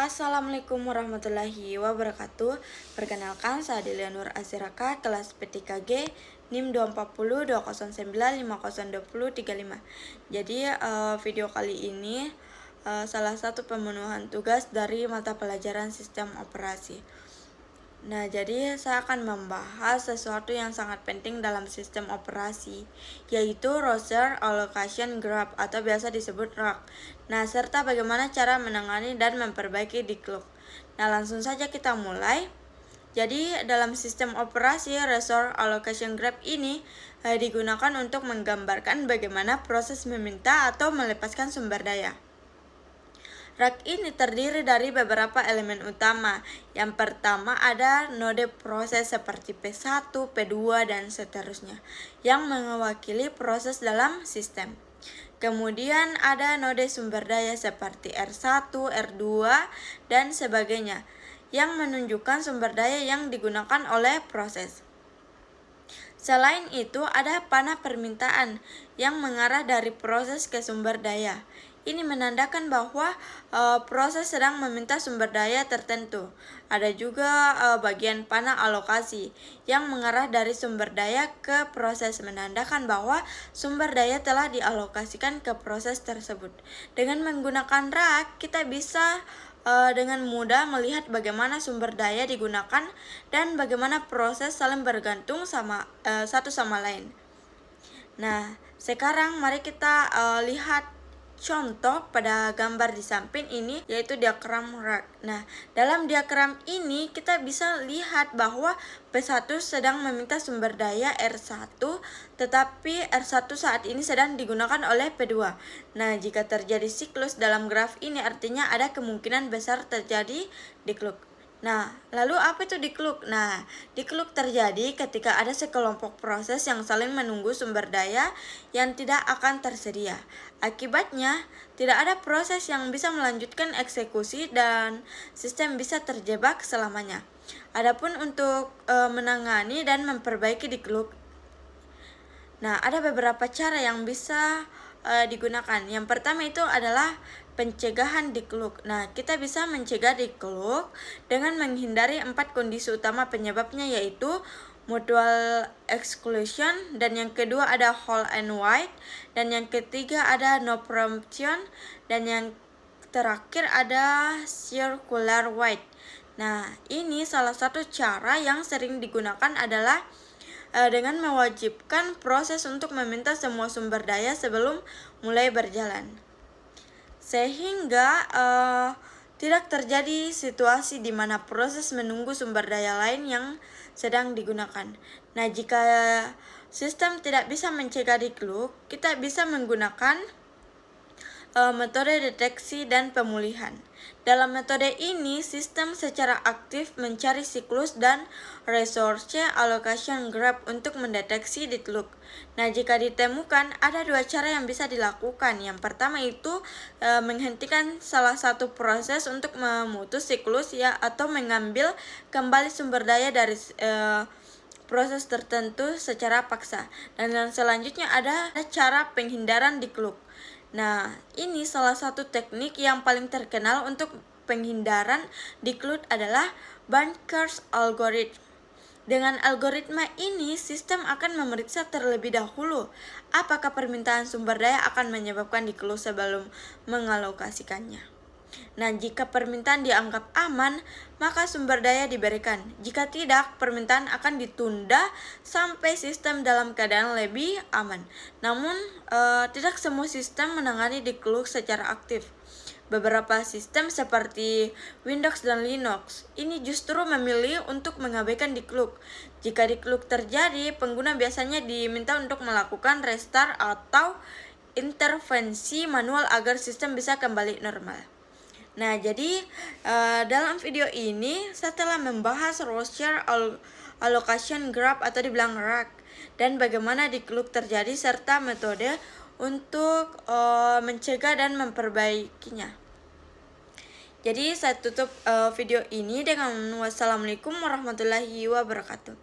Assalamualaikum warahmatullahi wabarakatuh. Perkenalkan, saya Delia Nur Aziraka, kelas P3G, NIM 24020950235. Jadi video kali ini salah satu pemenuhan tugas dari mata pelajaran sistem operasi. Nah, jadi saya akan membahas sesuatu yang sangat penting dalam sistem operasi, yaitu Roster Allocation Graph atau biasa disebut RAG. Nah, serta bagaimana cara menangani dan memperbaiki declock. Nah, langsung saja kita mulai. Jadi, dalam sistem operasi, Resource Allocation Graph ini digunakan untuk menggambarkan bagaimana proses meminta atau melepaskan sumber daya. RAG ini terdiri dari beberapa elemen utama. Yang pertama ada node proses seperti P1, P2, dan seterusnya yang mewakili proses dalam sistem. Kemudian ada node sumber daya seperti R1, R2, dan sebagainya yang menunjukkan sumber daya yang digunakan oleh proses. Selain itu, ada panah permintaan yang mengarah dari proses ke sumber daya. Ini menandakan bahwa proses sedang meminta sumber daya tertentu. Ada juga bagian panah alokasi yang mengarah dari sumber daya ke proses, menandakan bahwa sumber daya telah dialokasikan ke proses tersebut. Dengan menggunakan RAG, kita bisa dengan mudah melihat bagaimana sumber daya digunakan dan bagaimana proses saling bergantung satu sama lain. Nah, sekarang mari kita lihat contoh pada gambar di samping ini, yaitu diagram RAG. Nah, dalam diagram ini kita bisa lihat bahwa P1 sedang meminta sumber daya R1, tetapi R1 saat ini sedang digunakan oleh P2. Nah, jika terjadi siklus dalam graf ini, artinya ada kemungkinan besar terjadi declock. Nah, lalu apa itu declock? Nah, declock terjadi ketika ada sekelompok proses yang saling menunggu sumber daya yang tidak akan tersedia. Akibatnya, tidak ada proses yang bisa melanjutkan eksekusi dan sistem bisa terjebak selamanya. Adapun untuk menangani dan memperbaiki declock, nah, ada beberapa cara yang bisa digunakan. Yang pertama itu adalah pencegahan declock. Nah, kita bisa mencegah declock dengan menghindari 4 kondisi utama penyebabnya, yaitu mutual exclusion, dan yang kedua ada whole and wide, dan yang ketiga ada no preemption, dan yang terakhir ada circular wide. Nah, ini salah satu cara yang sering digunakan adalah dengan mewajibkan proses untuk meminta semua sumber daya sebelum mulai berjalan, sehingga tidak terjadi situasi di mana proses menunggu sumber daya lain yang sedang digunakan. Nah, jika sistem tidak bisa mencegah declock, kita bisa menggunakan metode deteksi dan pemulihan. Dalam metode ini, sistem secara aktif mencari siklus dan resource allocation graph untuk mendeteksi declock. Nah, jika ditemukan, ada dua cara yang bisa dilakukan. Yang pertama itu menghentikan salah satu proses untuk memutus siklus atau mengambil kembali sumber daya dari proses tertentu secara paksa. Dan yang selanjutnya ada cara penghindaran declock. Nah, ini salah satu teknik yang paling terkenal untuk penghindaran declock adalah Banker's algorithm. Dengan algoritma ini, sistem akan memeriksa terlebih dahulu apakah permintaan sumber daya akan menyebabkan declock sebelum mengalokasikannya. Nah, jika permintaan dianggap aman, maka sumber daya diberikan. Jika tidak, permintaan akan ditunda sampai sistem dalam keadaan lebih aman. Namun, tidak semua sistem menangani declock secara aktif. Beberapa sistem seperti Windows dan Linux ini justru memilih untuk mengabaikan declock. Jika declock terjadi, pengguna biasanya diminta untuk melakukan restart atau intervensi manual agar sistem bisa kembali normal. Nah, jadi dalam video ini saya telah membahas Roster Allocation Graph atau dibilang RAG, dan bagaimana declock terjadi serta metode untuk mencegah dan memperbaikinya. Jadi saya tutup video ini dengan wassalamualaikum warahmatullahi wabarakatuh.